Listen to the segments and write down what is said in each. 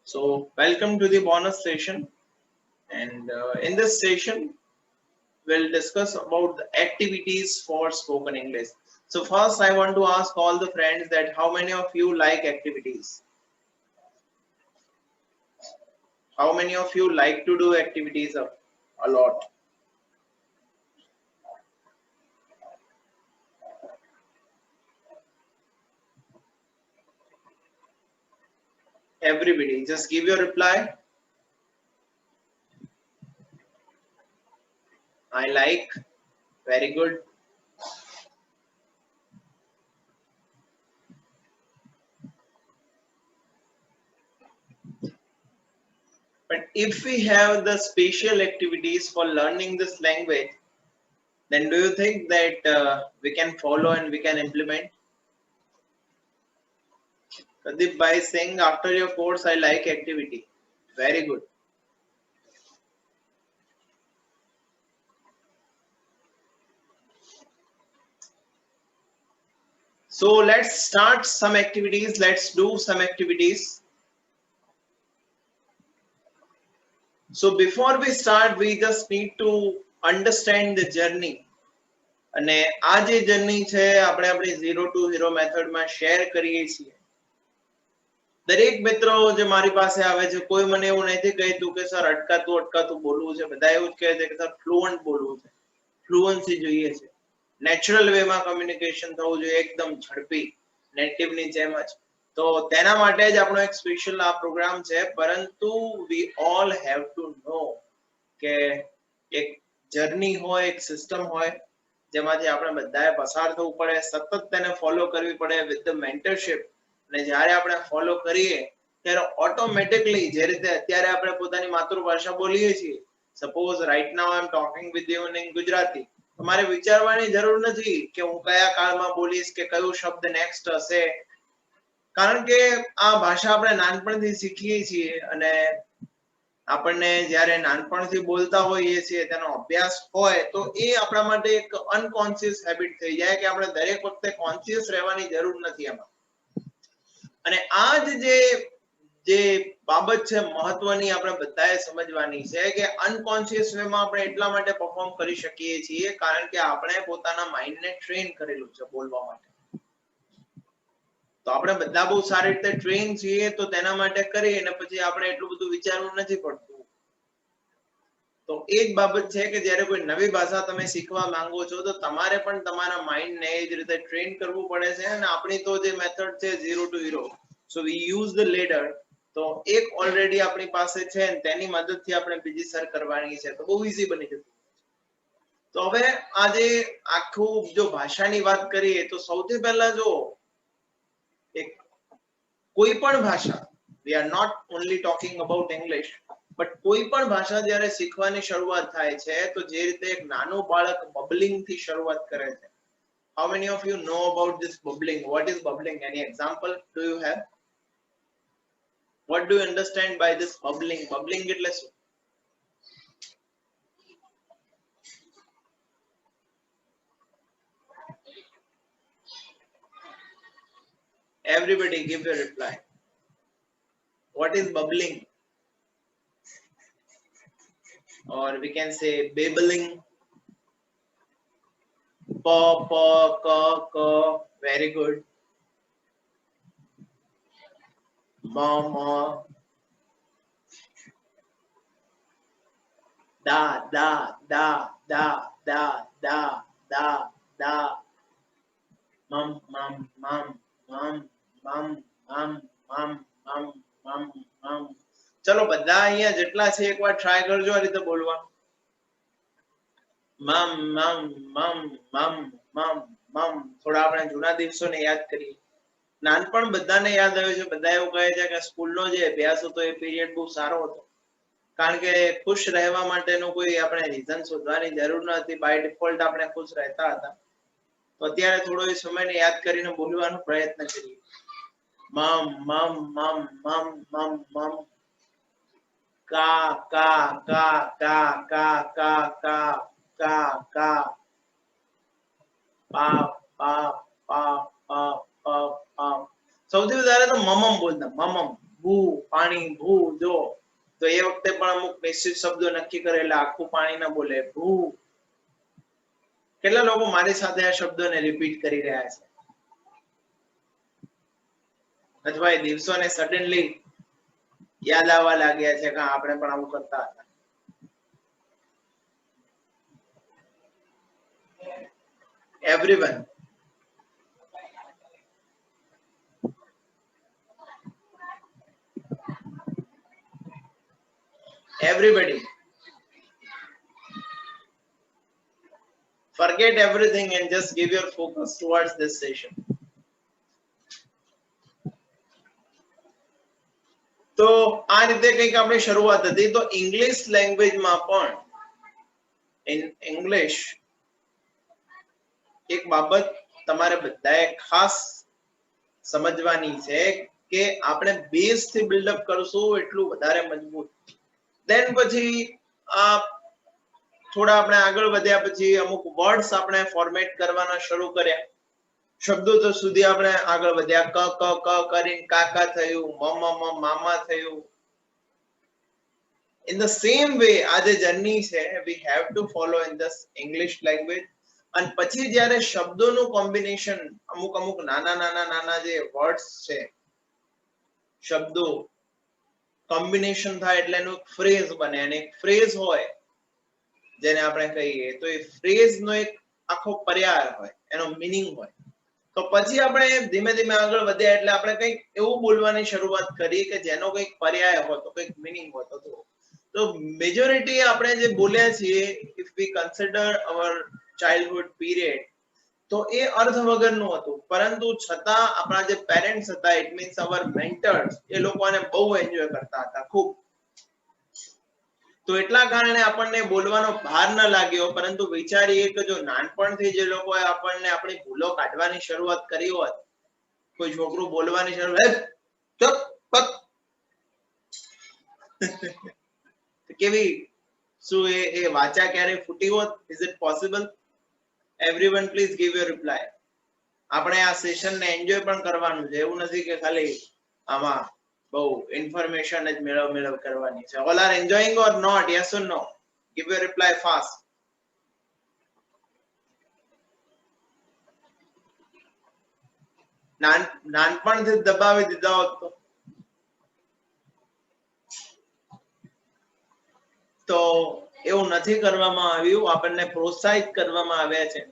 So, welcome to the bonus session. And in this session, we'll discuss about the activities for spoken English. So, first, I want to ask all the friends that how many of you like activities? How many of you like to do activities a lot? Everybody, just give your reply. I like. Very good. But if we have the special activities for learning this language, then do you think that we can follow and we can implement? Pradeep, by saying after your course, I like activity. Very good. So let's start some activities. Let's do some activities. So before we start, we just need to understand the journey. અને આ જે journey છે આપણે આપણી 0 to hero મેથડમાં share કરીએ છીએ. દરેક મિત્રો જે મારી પાસે આવે છે કોઈ મને એવું નથી કહેતું કે સર અટકાતું અટકાતું બોલવું છે, બધા એવું જ કહે છે કે સર ફ્લુઅન્ટ બોલવું છે, ફ્લુઅન્સી જોઈએ છે, નેચરલ વેમાં કમ્યુનિકેશન થવું જોઈએ, એકદમ ઝડપી નેટિવની જેમ જ. તો તેના માટે જ આપણો એક સ્પેશિયલ આ પ્રોગ્રામ છે. પરંતુ વી ઓલ હેવ ટુ નો કે એક જર્ની હોય, એક સિસ્ટમ હોય જેમાંથી આપણે બધાએ પસાર થવું પડે, સતત તેને ફોલો કરવી પડે વિથ ધ મેન્ટરશિપ. અને જ્યારે આપણે ફોલો કરીએ ત્યારે ઓટોમેટિકલી જે રીતે અત્યારે આપણે પોતાની માતૃભાષા બોલીએ છીએ, suppose right now I am talking with you in Gujarati, તમારે વિચારવાની જરૂર નથી કે હું કયા કાળમાં બોલીશ કે કયો શબ્દ નેક્સ્ટ હશે, કારણ કે આ ભાષા આપણે નાનપણથી શીખીએ છીએ અને આપણને જ્યારે નાનપણથી બોલતા હોઈએ છીએ તેનો અભ્યાસ હોય તો એ આપણા માટે એક અનકોન્શિયસ હેબિટ થઈ જાય કે આપણે દરેક વખતે કોન્શિયસ રહેવાની જરૂર નથી એમાં. અને આ જે બાબત છે મહત્વની આપણે બધાએ સમજવાની છે કે અનકોન્શિયસ વેમાં આપણે એટલા માટે પરફોર્મ કરી શકીએ છીએ કારણ કે આપણે પોતાના માઇન્ડને ટ્રેન કરેલું છે બોલવા માટે. તો આપણે બધા બહુ સારી રીતે ટ્રેન છીએ તો તેના માટે કરી અને પછી આપણે એટલું બધું વિચારવું નથી પડતું. તો એ જ બાબત છે કે જ્યારે કોઈ નવી ભાષા તમે શીખવા માંગો છો તો તમારે પણ તમારા માઇન્ડને એ જ રીતે ટ્રેન કરવું પડે છે. અને આપણી તો જે મેથડ છે 0 to hero, so V use the ladder. તો એક ઓલરેડી આપણી પાસે છે અને તેની મદદથી આપણે બીજી સર કરવાની છે તો બહુ ઈઝી બની જતું. તો હવે આજે આખું જો ભાષાની વાત કરીએ તો સૌથી પહેલા જો એક કોઈ પણ ભાષા, we are not only talking about English, but કોઈ પણ ભાષા જ્યારે શીખવાની શરૂઆત થાય છે તો જે રીતે એક નાનું બાળક બબલિંગ થી શરૂઆત કરે છે. How many of you know about this bubbling? What is bubbling? Any example do you have? What do you understand by this bubbling? Bubbling એટલે શું? Everybody give your reply. What is bubbling? Or we can say babbling. Pa, pa, ka, ka. Very good. Ma, ma. Da, da, da, da, da, da, da, da. Mum, mum, mum, mum, mum, mum, mum, mum, mum, mum. ચલો બધા અહીંયા જેટલા છે એકવાર try કરજો આ રીતે બોલવા. મમ મમ મમ મમ મમ મમ. થોડા આપણે જૂના દિવસોને યાદ કરીએ. નાનપણ બધાને યાદ આવ્યું છે, બધા એવું કહે છે કે સ્કૂલનો જે અભ્યાસ હતો એ પીરિયડ બહુ સારો હતો, કારણ કે ખુશ રહેવા માટેનું કોઈ આપણે રીઝન શોધવાની જરૂર ન હતી, બાય ડિફોલ્ટ આપણે ખુશ રહેતા હતા. તો અત્યારે થોડો એ સમયને યાદ કરીને બોલવાનો પ્રયત્ન કરીએ. મમ મમ મમ મમ મમ મમ. કા કા કા કા કા કા કા કા કા. પા પા પા પા પા પા. સૌથી વધારે તો મમમ બોલતા, મમમ. ભૂ પાણી ભૂ જો તો એ વખતે પણ અમુક નિશ્ચિત શબ્દો નક્કી કરેલા આખું પાણી ના બોલે ભૂ કેટલા લોકો મારી સાથે આ શબ્દોને રિપીટ કરી રહ્યા છે અથવા એ દિવસોને સડનલી યાદ આવવા લાગ્યા છે કે આપણે પણ આવું કરતા હતા everyone everybody forget everything and just give your focus towards this session તો આ રીતે કંઈક આપણી શરૂઆત હતી તો ઇંગ્લિશ લેંગ્વેજમાં પણ in English એક બાબત તમારે બધાએ ખાસ સમજવાની છે કે આપણે બેઝ થી બિલ્ડઅપ કરશું એટલું વધારે મજબૂત દેન પછી થોડા આપણે આગળ વધ્યા પછી અમુક વર્ડ્સ આપણે ફોર્મેટ કરવાના શરૂ કર્યા શબ્દો તો સુધી આપણે આગળ વધ્યા ક ક ક કરીને કાકા થયું મ મામા થયું in the same way આ જે જર્ની છે we have to follow in this English language અને પછી જ્યારે શબ્દોનું કોમ્બિનેશન અમુક નાના જે વર્ડ્સ છે શબ્દો કોમ્બિનેશન થાય એટલે એનું ફ્રેઝ બને અને એક ફ્રેઝ હોય જેને આપણે કહીએ તો એ ફ્રેઝ નો એક આખો પર્યાય હોય એનો મીનિંગ હોય તો પછી આપણે ધીમે ધીમે આગળ વધ્યા એટલે આપણે કંઈક એવું બોલવાની શરૂઆત કરી કે જેનો કંઈક પર્યાય હોતો કંઈક મીનિંગ હોતો તો મેજોરિટી આપણે જે બોલ્યા છીએ if we consider our childhood period તો એ અર્થ વગરનું હતું પરંતુ છતાં આપણા જે પેરેન્ટ્સ હતા ઇટ મીન્સ અવર મેન્ટર્સ એ લોકોને બહુ એન્જોય કરતા હતા ખૂબ તો એટલા કારણે આપણને બોલવાનો ભાર ન લાગ્યો પરંતુ વિચારીએ કે જો નાનપણથી જે લોકોએ આપણને આપણી ભૂલો કાઢવાની શરૂઆત કરી હોત કોઈ છોકરું બોલવાની શરૂઆત ચપ પક કેવી શું એ વાચા ક્યારે ફૂટી હોત is it possible everyone please give your reply આપણે આ સેશનને એન્જોય પણ કરવાનું છે એવું નથી કે ખાલી આમાં બહુ ઇન્ફોર્મેશન જ મેળવ કરવાની છે all are enjoying or not yes or no give your reply fast નાનપણથી દબાવી દીધા હોત તો એવું નથી કરવામાં આવ્યું આપણને પ્રોત્સાહિત કરવામાં આવ્યા છે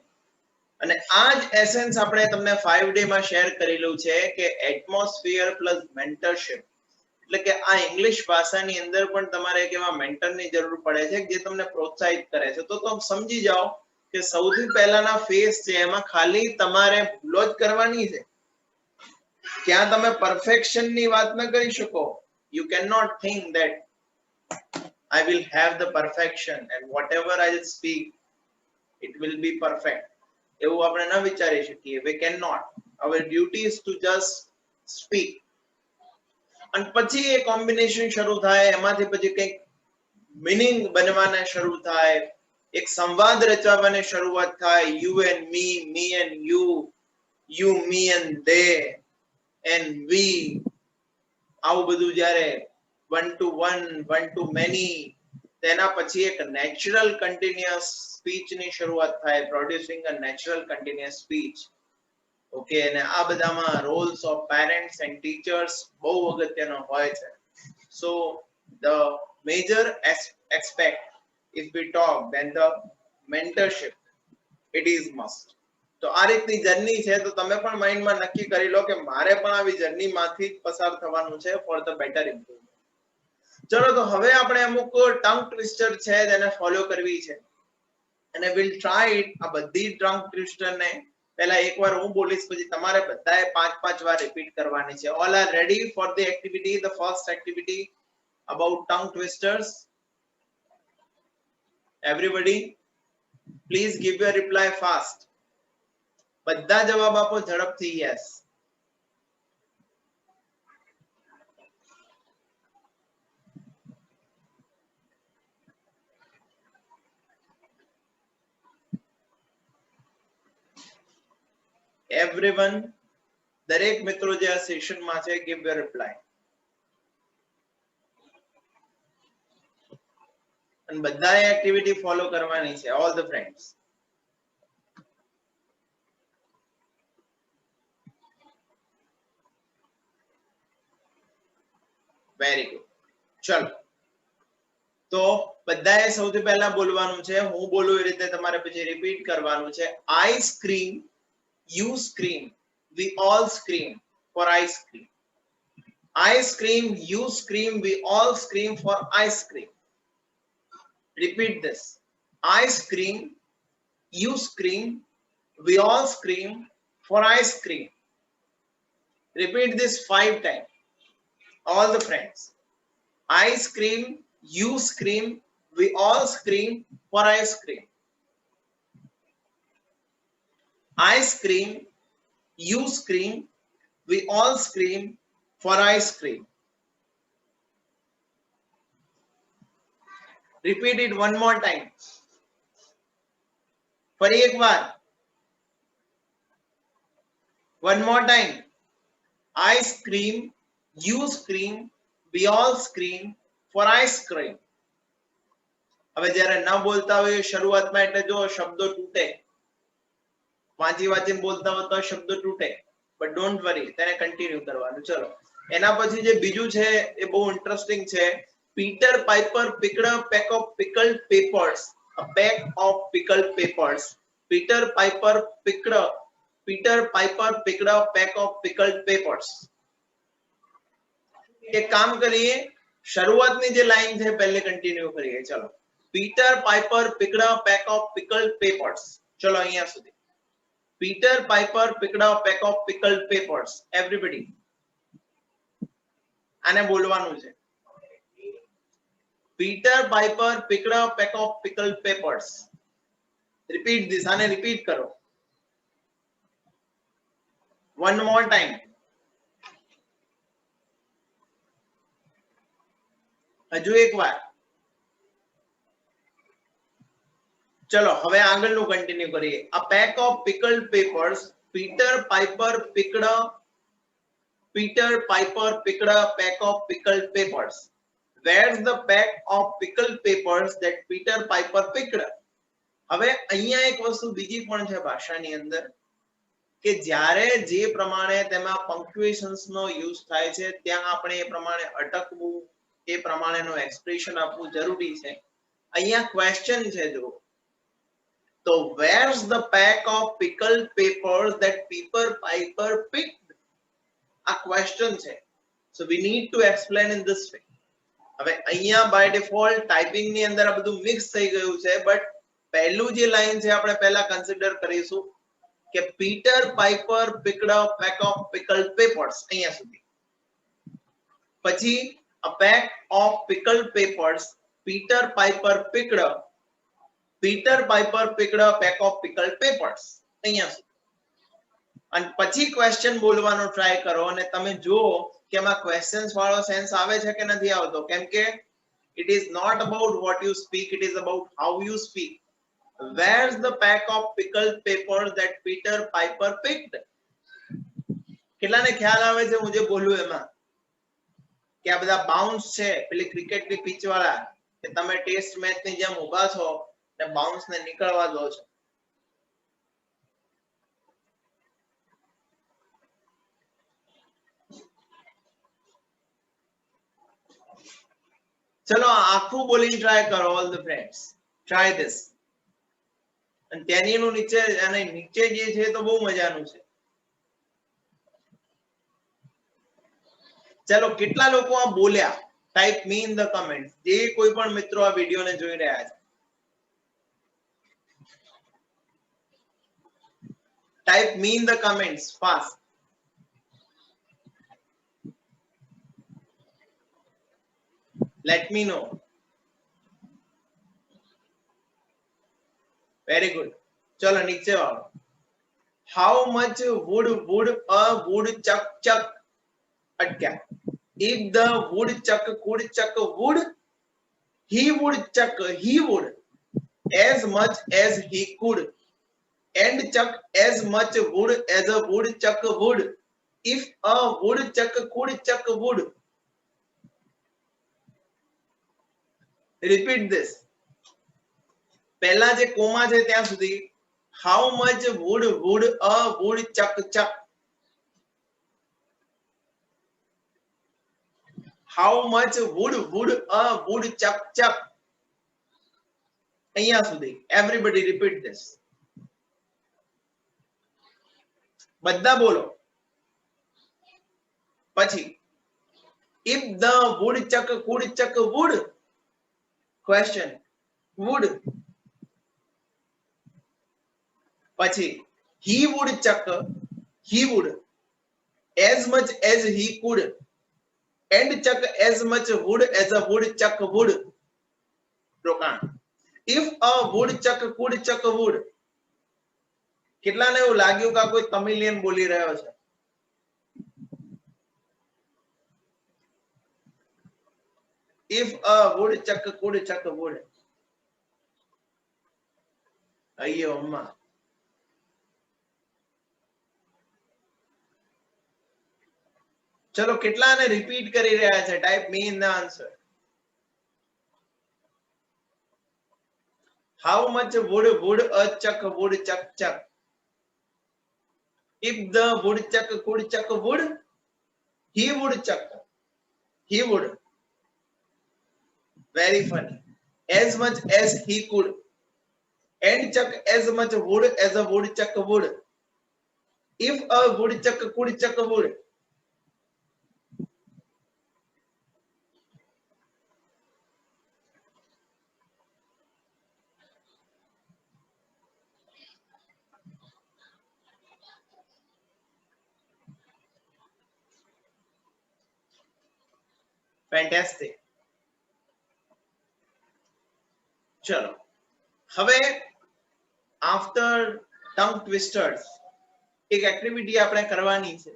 અને આ જ એસેન્સ આપણે તમને 5 ડે માં શેર કરેલું છે કે એટમોસ્ફિયર પ્લસ મેન્ટરશિપ એટલે કે આ ઇંગ્લિશ ભાષાની અંદર પણ તમારે એક એવા મેન્ટરની જરૂર પડે છે જે તમને પ્રોત્સાહિત કરે છે તો તમે સમજી જાઓ કે સૌથી પહેલાના ફેઝ છે એમાં ખાલી તમારે ભૂલો જ કરવાની છે ત્યાં તમે પરફેક્શન ની વાત ન કરી શકો you cannot think that I will have the perfection and whatever I speak it will be perfect એવું આપણે ન વિચારી શકીએ we cannot our duty is to just speak અને પછી એ કોમ્બિનેશન શરૂ થાય એમાંથી પછી કંઈક મીનિંગ બનવાના શરૂ થાય એક સંવાદ રચવાની શરૂઆત થાય you and me and you me and they and we આવું બધું જ્યારે one to many તેના પછી એક નેચરલ કન્ટિન્યુઅસ સ્પીચ ની શરૂઆત થાય producing a natural continuous speech okay અને આ બધામાં roles of parents and teachers બહુ અગત્યનો હોય છે so the major aspect if we talk then the mentorship it is must તો આ રીતની જર્ની છે તો તમે પણ માઇન્ડમાં નક્કી કરી લો કે મારે પણ આવી જર્નીમાંથી પસાર થવાનું છે ફોર ધ બેટર ઇમ્પ્રુવમેન્ટ ચલો તો હવે આપણે અમુક ટંગ ટ્વિસ્ટર છે તેને ફોલો કરવી છે અને વિલ ટ્રાય ઇટ આ બધી ટંગ ટ્વિસ્ટર ને પહેલા એકવાર હું બોલીશ પછી તમારે બધાએ 5 વાર રિપીટ કરવાની છે all are ready for the activity the first activity about tongue twisters everybody please give your reply fast બધા જવાબ આપો ઝડપથી યસ everyone દરેક મિત્રો જે આ સેશન માં છે give your reply અને બધાએ એક્ટિવિટી ફોલો કરવાની છે, all the friends. Very good. ચલો, તો બધાએ સૌથી પહેલા બોલવાનું છે, હું બોલું એ રીતે તમારે પછી રિપીટ કરવાનું છે. I scream, you scream, we all scream for ice cream. I scream, you scream, we all scream for ice cream. Repeat this. I scream, you scream, we all scream for ice cream. Repeat this 5 times. All the friends. I scream, you scream, we all scream for ice cream. I scream, you scream, we all scream for ice cream. Repeat it one more time. ફરી એક વાર. One more time. I scream, you scream, we all scream for ice cream. હવે જ્યારે ન બોલતા હોય શરૂઆતમાં એટલે જો શબ્દો તૂટે, વાંચી વાંચીને બોલતા હોય તો શબ્દો તૂટે, બટ ડોન્ટ વરી, તેને કન્ટિન્યુ કરવાનું. ચલો, એના પછી જે બીજું છે એ બહુ ઇન્ટરેસ્ટિંગ છે. Peter piper picked a pack of pickled peppers. A pack of pickled peppers. Peter Piper picked a pack of pickled peppers. એક કામ કરીએ, શરૂઆતની જે લાઈન છે પહેલે કન્ટિન્યુ કરીએ. ચલો, Peter Piper picked a pack of pickled peppers. ચલો અહીંયા સુધી. Peter Piper picked a pack of pickled peppers. Everybody. આને બોલવાનું છે. Peter Piper picked a pack of pickled peppers. Repeat this. આને repeat કરો. One more time. હજુ એક વાર. ચલો હવે આગળનું કન્ટિન્યુ કરીએ. A pack of pickled peppers. Peter Piper picked a pack of pickled peppers. Where's the pack of pickled peppers that Peter Piper picked? હવે અહીંયા એક વસ્તુ બીજી પણ છે ભાષાની અંદર કે જ્યારે જે પ્રમાણે તેમાં પંક્ચ્યુએશન્સ નો યુઝ થાય છે ત્યાં આપણે એ પ્રમાણે અટકવું, એ પ્રમાણેનો એક્સપ્રેશન આપવું જરૂરી છે. અહીંયા ક્વેશ્ચન છે જો, તો where's the pack of pickled peppers that Peter Piper picked? આ ક્વેશ્ચન છે. So we need to explain in this way. હવે અહીંયા બાય ડિફોલ્ટ ટાઈપિંગ ની અંદર આ બધું મિક્સ થઈ ગયું છે, બટ પહેલું જે લાઈન છે આપણે પહેલા કન્સિડર કરીશું કે Peter piper picked a pack of pickled peppers. અહીંયા સુધી. પછી a pack of pickled peppers. Peter Piper picked a pack of pickled peppers. અહીંયા સુધી. અને પછી ક્વેશ્ચન બોલવાનો ટ્રાય કરો અને તમે જુઓ કે એમાં ક્વેશ્ચન્સ વાળો સેન્સ આવે છે કે નથી આવતો. કેમ કે it is not about what you speak, it is about how you speak. Where's the pack of pickled peppers that Peter Piper picked? કેટલાને ખ્યાલ આવે છે હું જે બોલું એમાં કે આ બધા બાઉન્સ છે પેલી ક્રિકેટની પિચ વાળા કે તમે ટેસ્ટ મેચની જેમ ઊભા છો અને બાઉન્સને નીકળવા દો છો. ચલો આખું બોલિંગ ટ્રાય કરો all the friends. Try this. અને તેનીનું નીચે અને નીચે જે છે તો બહુ મજાનું છે. ચલો કેટલા લોકો આ બોલ્યા? Type me in the comment. જે કોઈ પણ મિત્રો આ વિડિયોને જોઈ રહ્યા છે type me in the comments fast. Let me know. Very good. चलो नीचे आओ. How much would a woodchuck chuck? अटक्या. If the woodchuck could chuck wood, he would chuck as much as he could, and chuck as much wood as a woodchuck would. If a woodchuck could chuck wood. Repeat this. પહેલા જે comma છે ત્યાં સુધી how much would a woodchuck chuck? How much would a woodchuck chuck? અહીંયા સુધી everybody repeat this. બધા બોલો. પછી if the woodchuck could chuck wood, question, wood. પછી he would chuck, he would as much as he could and chuck as much wood as a woodchuck would. રોકાણ. if a woodchuck could chuck wood, કેટલાને એવું લાગ્યું કે કોઈ તમિલિયન બોલી રહ્યો છે? if a woodchuck could chuck wood. અయ్యో અમ્મા. ચલો કેટલાને repeat કરી રહ્યા છે? Type me in the answer. how much would a chuck would chuck? if the woodchuck could chuck wood, he would chuck, he would, very funny, as much as he could and chuck as much wood as a woodchuck would. if a woodchuck could chuck wood. Fantastic. ચલો હવે after tongue ટ્વિસ્ટર્સ એક activity આપણે કરવાની છે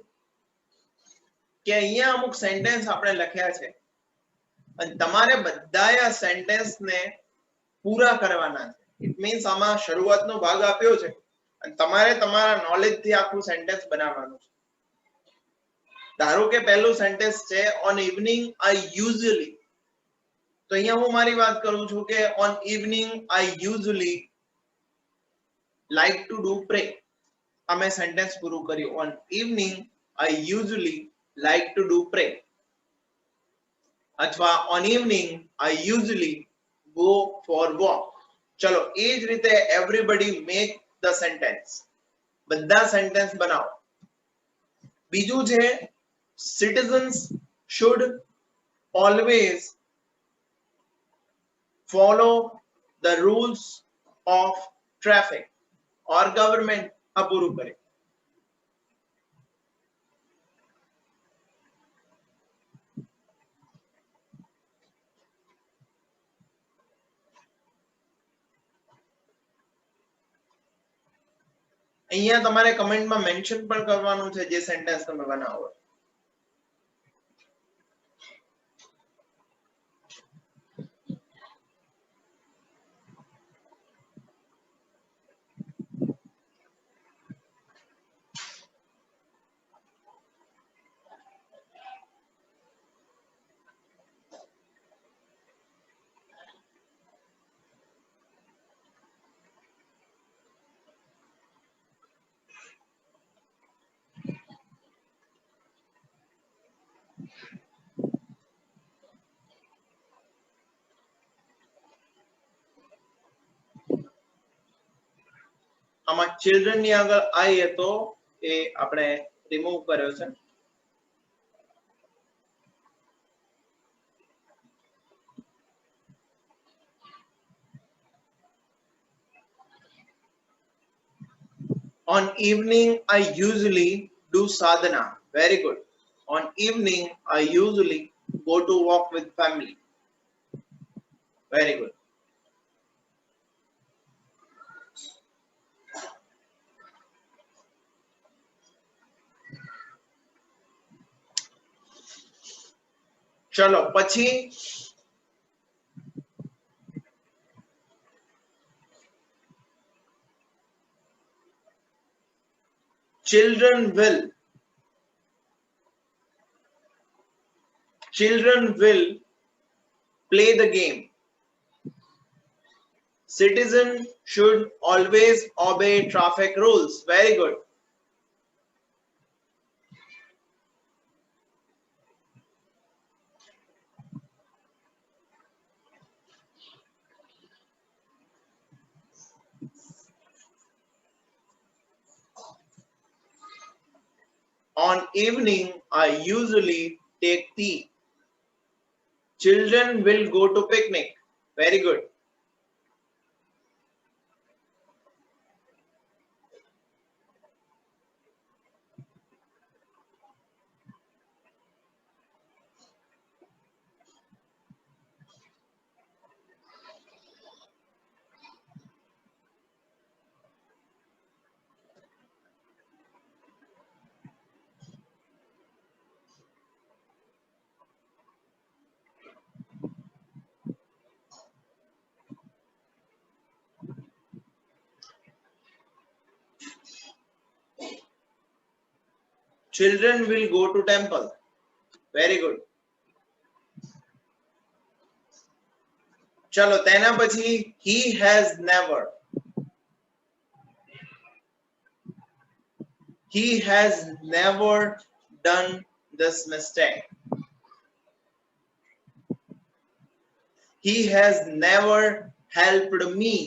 કે અહીંયા અમુક sentence આપણે લખ્યા છે અને તમારે બધાએ આ સેન્ટેન્સને પૂરા કરવાના છે. ઇટ મીન્સ આમાં શરૂઆતનો ભાગ આપ્યો છે અને તમારે તમારા નોલેજથી આખું સેન્ટેન્સ બનાવવાનું છે. ધારો કે પહેલું સેન્ટેન્સ છે ઓન ઇવનિંગ આઈ યુઝ્યુઅલી. તો અહીંયા હું મારી વાત કરું છું કે on evening I usually like to do pray. અમે સેન્ટેન્સ પૂરું કર્યું. On evening I usually like to do pray. અથવા on evening I usually go for walk. ચલો એ જ રીતે એવરીબડી મેક ધ સેન્ટેન્સ. બધા સેન્ટેન્સ બનાવો. બીજું છે citizens should always follow the rules of traffic or government. આ પૂરું કરે. અહીંયા તમારે કમેન્ટમાં મેન્શન પણ કરવાનું છે જે સેન્ટેન્સ તમે બનાવો. આમાં ચિલ્ડ્રન ની આગળ આઈ હતો એ આપણે રિમૂવ કર્યો છે. On evening I usually do sadhana. Very good. On evening I usually go to walk with family. Very good. ચલો પછી children will play the game. Citizen should always obey traffic rules. Very good. On evening, I usually take tea. Children will go to picnic. Very good. Children will go to temple. Very good. ચલો તેના પછી he has never. He has never done this mistake. He has never helped me.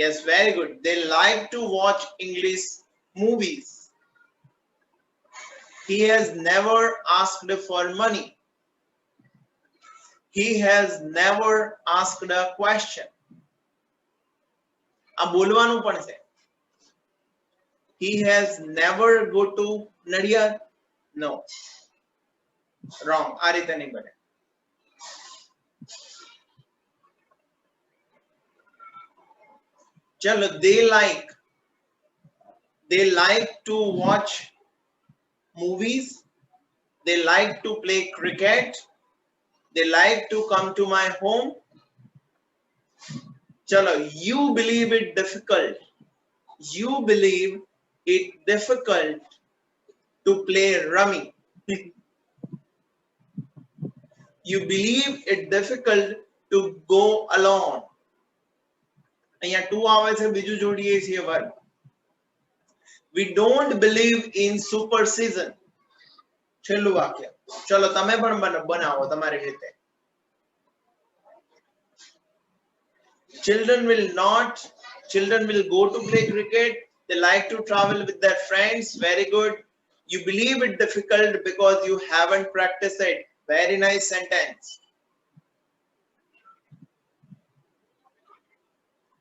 Yes, very good. They like to watch English movies. He has never asked for money. He has never asked a question. આ બોલવાનું પણ છે. He has never go to Nadiad. No. Wrong. આ રીતે નહીં બને. ચલો, they like to watch movies. They like to play cricket. They like to come to my home. Chalo, you believe it difficult. You believe it difficult to play rummy. You believe it difficult to go alone. અહીંયા two આવે છે, બીજું જોડીએ છીએ verb. We don't believe in super season. છેલ્લું વાક્ય. ચલો તમે પણ બનાવો તમારી રીતે. Children will go to play cricket. They like to travel with their friends. Very good. You believe it difficult because you haven't practiced it. Very nice sentence.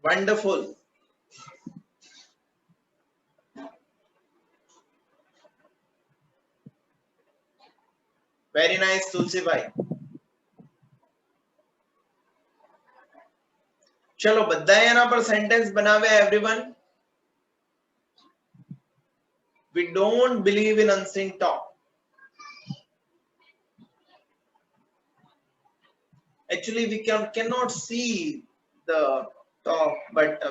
Wonderful. Very nice, Tulsi bhai. चलो બધા એના પર sentence બનાવે everyone. We don't believe in unseen talk. Actually we cannot see the talk, but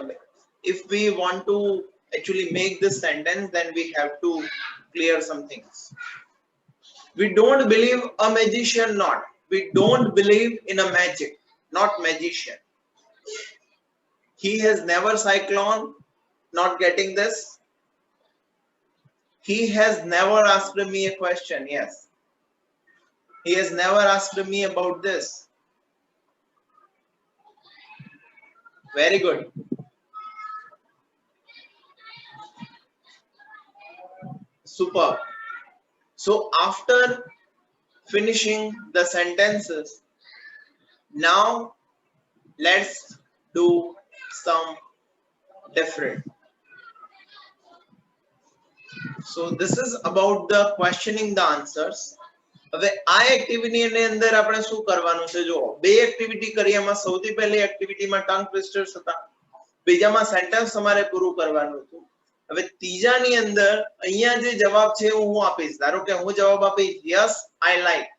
if we want to actually make this sentence, then we have to clear some things. We don't believe a magician not. We don't believe in a magic, not magician. He has never cyclone, not getting this. He has never asked me a question. Yes. He has never asked me about this. Very good. Super. So after finishing the sentences, now let's do some different. So this is about the questioning the answers. હવે આ activity ની અંદર આપણે શું કરવાનું છે? જો બે એક્ટિવિટી કરી, એમાં સૌથી પહેલી એક્ટિવિટીમાં ટંગ ટ્વિસ્ટર્સ હતા, બીજામાં સેન્ટેન્સ તમારે પૂરું કરવાનું હતું. હવે ત્રીજાની અંદર અહીંયા જે જવાબ છે હું આપીશ. ધારો કે હું જવાબ આપીશ યસ આઈ લાઈક,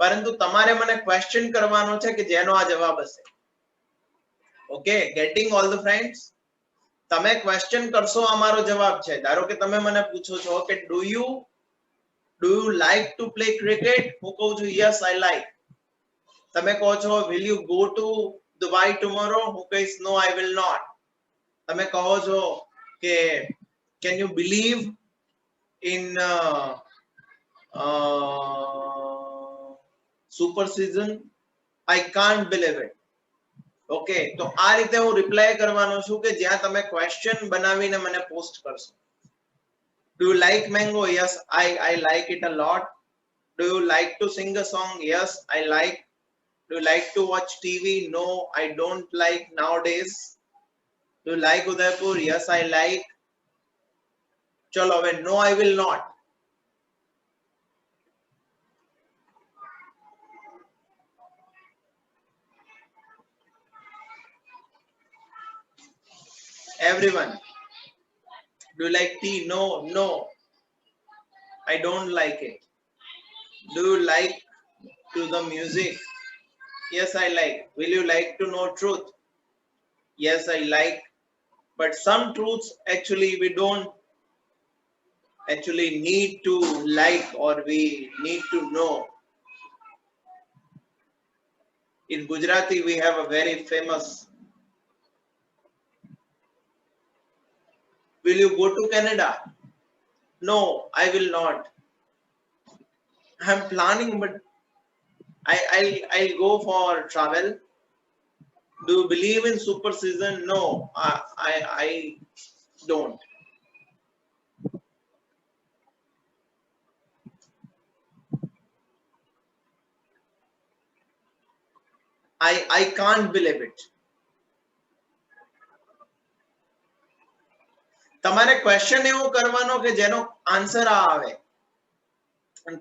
પરંતુ તમારે મને ક્વેશ્ચન કરવાનો છે કે જેનો આ જવાબ હશે. Okay, getting all the friends? તમે ક્વેશ્ચન કરશો, અમારો જવાબ છે. ધારો કે તમે મને પૂછો છો કે do you Do you like to play cricket? હું કહું છું yes I like. તમે કહો છો will you go to Dubai tomorrow? હું કહીશ no I will not. તમે કહો છો કે can you believe in super season? I can't believe it. Okay તો આ રીતે હું રિપ્લાય કરવાનો છું કે જ્યાં તમે ક્વેશ્ચન બનાવીને મને પોસ્ટ કરશો. Do you like mango? Yes, I like it a lot. Do you like to sing a song? Yes, I like. Do you like to watch TV? No, I don't like nowadays. Do you like Udaipur? Yes, I like. Chalo, હવે no, I will not. Everyone. Do you like tea? No, no. I don't like it. Do you like to the music? Yes, I like. Will you like to know truth? Yes, I like. But some truths actually we don't actually need to like or we need to know. In Gujarati, we have a very famous. Will you go to Canada? No, I will not. I'm planning, but I'll go for travel. Do you believe in super season? No, I don't. I can't believe it. તમારે question એવું કરવાનો કે જેનો answer આ આવે.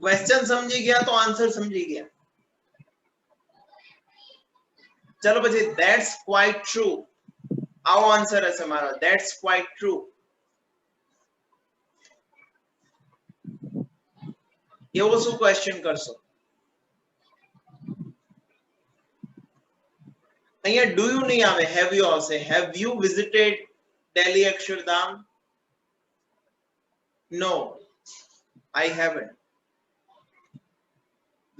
Question સમજી ગયા તો આન્સર સમજી ગયા. ચલો પછી that's quite true. આવો આન્સર હશે મારો. That's quite true. એવો શું ક્વેશ્ચન કરશો? અહીંયા do you નહીં આવે, have you આવશે. Have you visited Delhi Akshardham? No, I haven't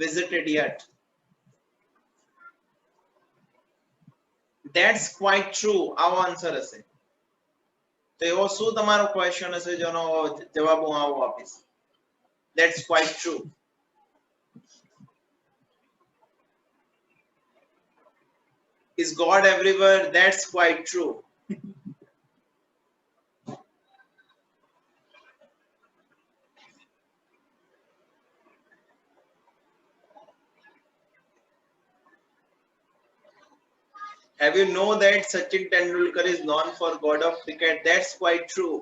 visited yet. That's quite true. આવો આન્સર હશે. તો એવો શું તમારો ક્વેશ્ચન હશે જેનો જવાબ હું આવો આપીશ? That's quite true. Is God everywhere? That's quite true. Have you know that Sachin Tendulkar is known for God of cricket? That's quite true.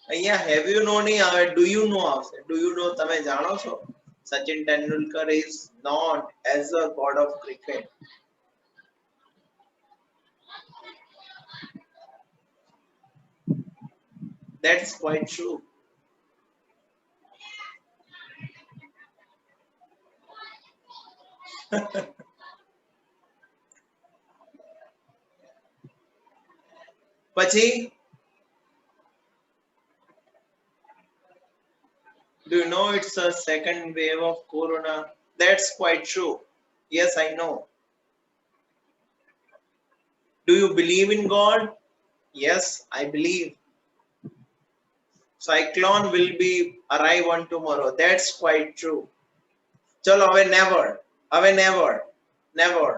અહીંયા have you know નહીં આવે, do you know આવશે. Do you know તમે જાણો છો? Sachin Tendulkar is known as a god of cricket. That's quite true. પછી do you know it's a second wave of corona? That's quite true. Yes, I know. Do you believe in God? Yes, I believe. Cyclone will be arrive on tomorrow. That's quite true. Chalo, હવે never. હવે never. Never.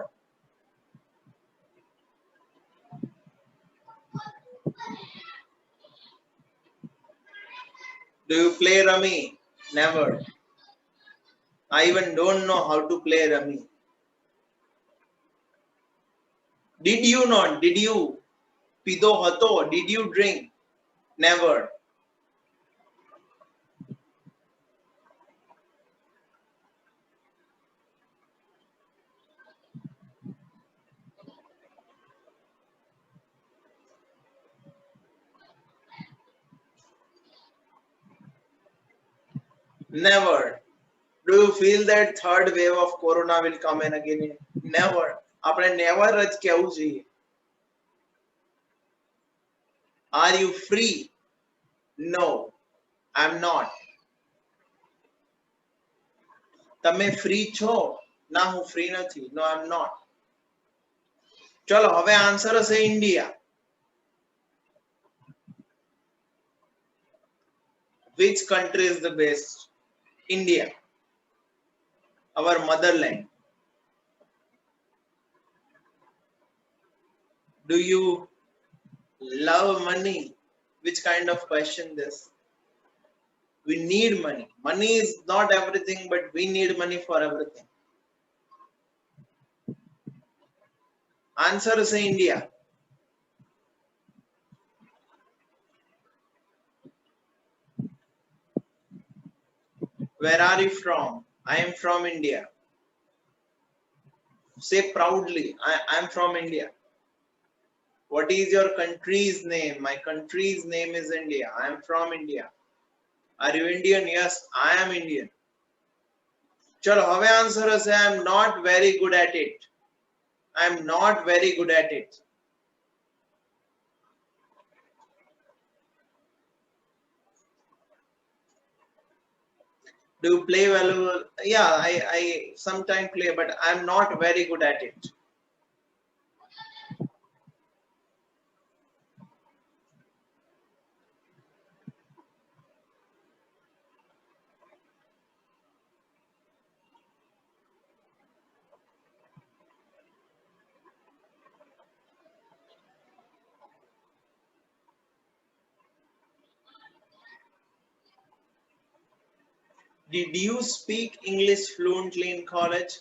Do you play rummy? Never. I even don't know how to play rummy. Did you not? Did you? Pido hato? Did you drink? Never. Never. Do you feel that third wave of corona will come in again? Never. આપણે never જ કહેવું જોઈએ. Are you free? No, I'm not. તમે free છો? ના હું free નથી. No, I'm not. ચલો હવે આન્સર હશે India. Which country is the best? India, our motherland. Do you love money? Which kind of question this? We need money. Money is not everything, but we need money for everything. Answer is India. Where are you from? I am from India. Say proudly, I am from India. What is your country's name? My country's name is India. I am from India. Are you Indian? Yes, I am Indian. Chalo, have answer is I am not very good at it. I am not very good at it. Do you play well? Yeah, I sometimes play, but I am not very good at it. Did you speak English fluently in college?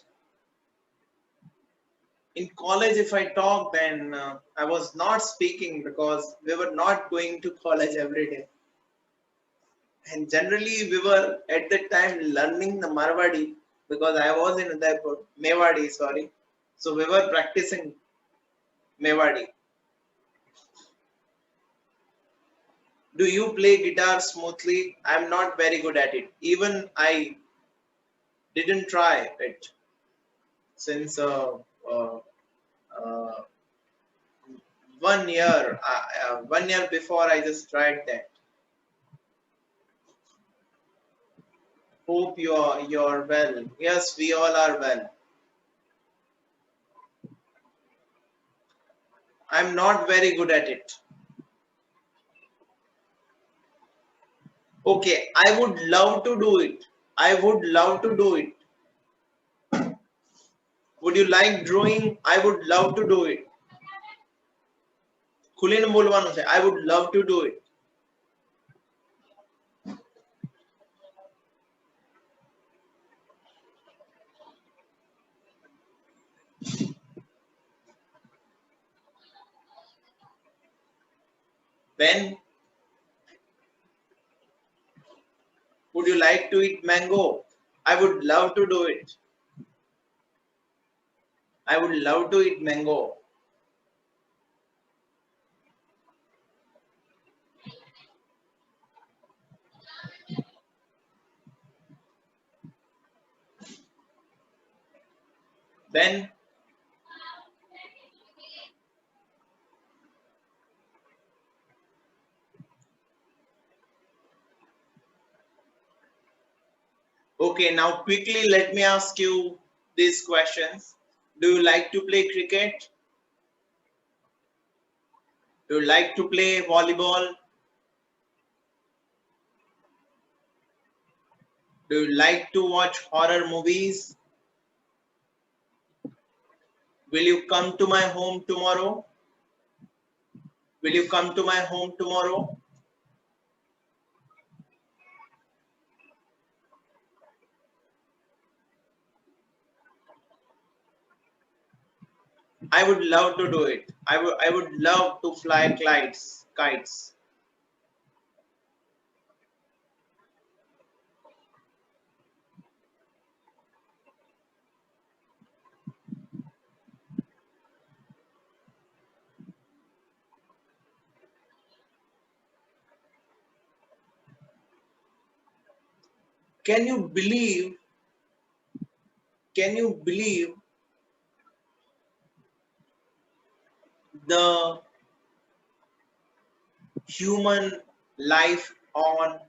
In college, if I talk, then I was not speaking because we were not going to college every day. And generally, we were at that time learning the Marwadi because I was in Udaipur, Mewadi, sorry. So we were practicing Mewadi. Do you play guitar smoothly? I'm not very good at it. Even I didn't try it since uh, 1 year. 1 year before, I just tried that. Hope you're well. Yes, we all are well. I'm not very good at it. Okay, I would love to do it. I would love to do it. Would you like drawing? I would love to do it. ખુલીને બોલવાનું છે. I would love to do it. When would you like to eat mango? I would love to do it. I would love to eat mango. Then okay, now quickly let me ask you these questions. Do you like to play cricket? Do you like to play volleyball? Do you like to watch horror movies? Will you come to my home tomorrow? Will you come to my home tomorrow? I would love to do it. I would love to fly kites. Can you believe the human life on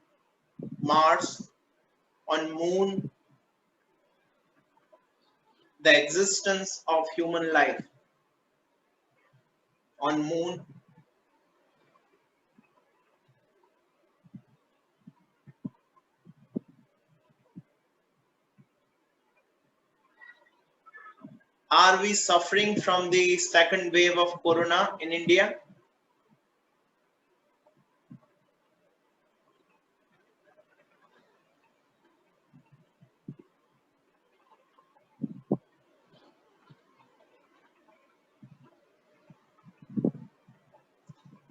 Mars, on Moon, the existence of human life on Moon. Are we suffering from the second wave of corona in India?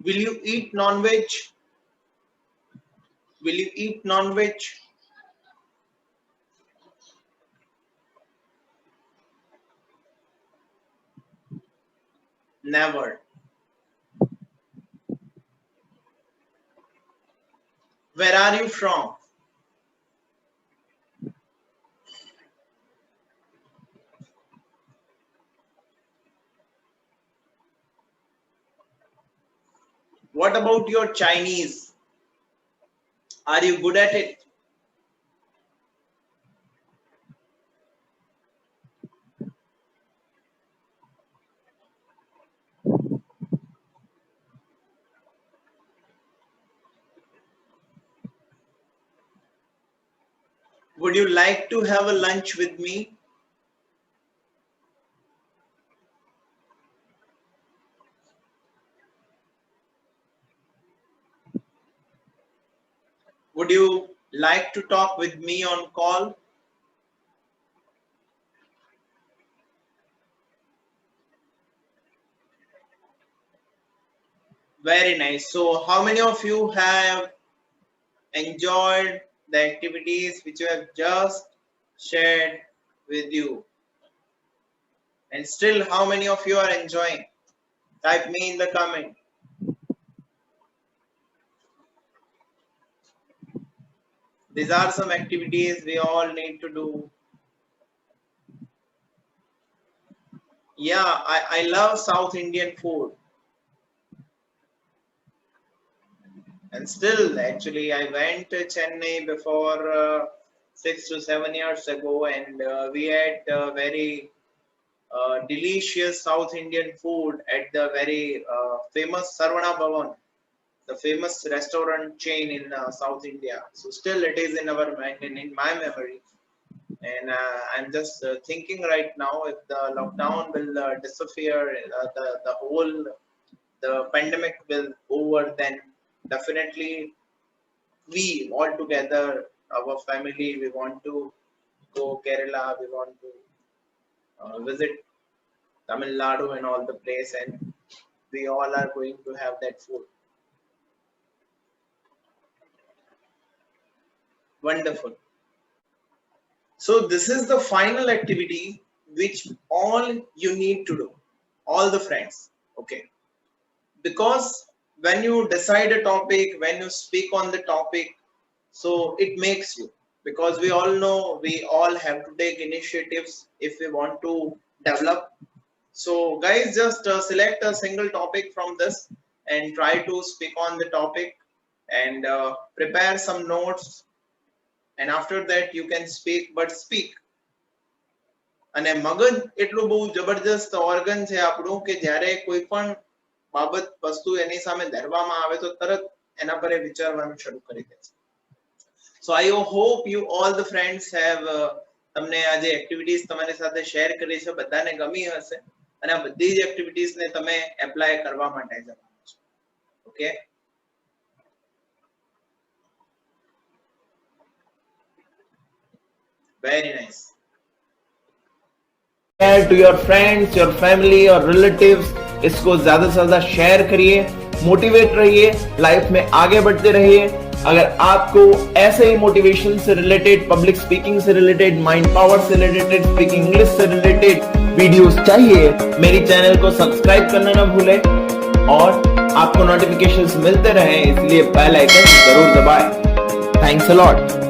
Will you eat non-veg? Will you eat non-veg? Never. Where are you from? What about your Chinese? Are you good at it? Would you like to have a lunch with me? Would you like to talk with me on call? Very nice. So how many of you have enjoyed the activities which you have just shared with you? And still, how many of you are enjoying? Type me in the comment. These are some activities we all need to do. Yeah, I love South Indian food. And still, actually, I went to Chennai before 6 to 7 years ago, and we had very delicious South Indian food at the very famous Sarvana Bhavan, the famous restaurant chain in South India. So still, it is in our mind and in my memory. And I'm just thinking right now, if the lockdown will disappear, the whole the pandemic will over, then definitely we all together, our family, we want to go Kerala, we want to visit Tamil Nadu and all the place, and we all are going to have that food. Wonderful. So this is the final activity which all you need to do, all the friends. Okay. Because when you decide a topic, when you speak on the topic, so it makes you, because we all know we all have to take initiatives if we want to develop. So guys, just select a single topic from this and try to speak on the topic, and prepare some notes, and after that you can speak, but speak. અને મગજ એટલું બહુ જબરજસ્ત organ છે આપણું કે જ્યારે કોઈ પણ બાબત વસ્તુ એની સામે ધરવામાં આવે તો તરત એના પર વિચારવાનું શરૂ કરી દે છે. So I hope you all the friends have તમને આ જે એક્ટિવિટીઝ તમારી સાથે શેર કરી છે બધાને ગમી હશે, અને આ બધી જ એક્ટિવિટીઝ ને તમે એપ્લાય કરવા માટે જવાનું છે. Okay, very nice. To your friends, your family और relatives, इसको ज्यादा से ज्यादा शेयर करिए, मोटिवेट रहिए, लाइफ में आगे बढ़ते रहिए. अगर आपको ऐसे ही मोटिवेशन से रिलेटेड, पब्लिक स्पीकिंग से रिलेटेड, माइंड पावर से रिलेटेड, स्पीकिंग इंग्लिश से रिलेटेड वीडियोस चाहिए, मेरी चैनल को सब्सक्राइब करना ना भूलें और आपको नोटिफिकेशंस मिलते रहें, इसलिए बेल आइकन जरूर दबाएं. Thanks a lot.